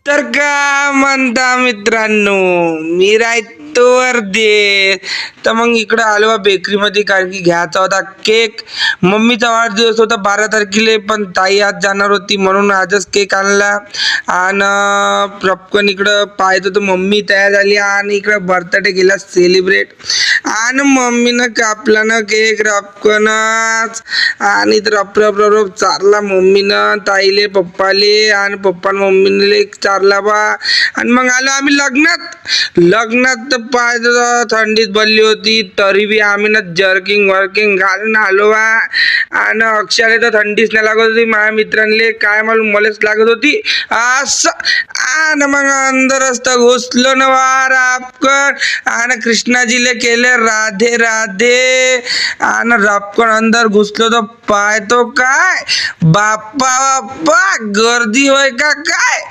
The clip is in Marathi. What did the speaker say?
तर का म्हणता मित्रांनो, मी राहतो वर्धेत. तर मग इकडं आलो बा बेकरीमध्ये, कारण की घ्यायचा होता केक. मम्मीचा वाढदिवस होता 12 तारखेला, पण ताई आज जाणार होती म्हणून आजच केक आणला. आणि पटकन इकडं पाहतो तर मम्मी तयार झाली आणि इकडं बर्थडे गेला सेलिब्रेट. आणि मम्मीनं कापला ना केक रपकनच, आणि तर रप रप रप रप चारला मम्मीनं ताईले पप्पाले, आणि पप्पान मम्मीने चारला बा. आणि मग आलो आम्ही लग्नात तर पाहिजे थंडीत भरली होती, तरी बी आम्ही ना जर्किंग वर्किंग घालून आलो बा. आणि अक्षराला तर थंडीच नाही लागत होती, माझ्या मित्रांले काय मालूम मलाच लागत होती असं. आणि मग अंदर रस्ता घुसलो ना बा रापकन, आणि कृष्णाजीले केले राधे राधे. आणि रापकन अंदर घुसलो तर पाहतो काय, बाप्पा बाप्पा गर्दी होय का काय.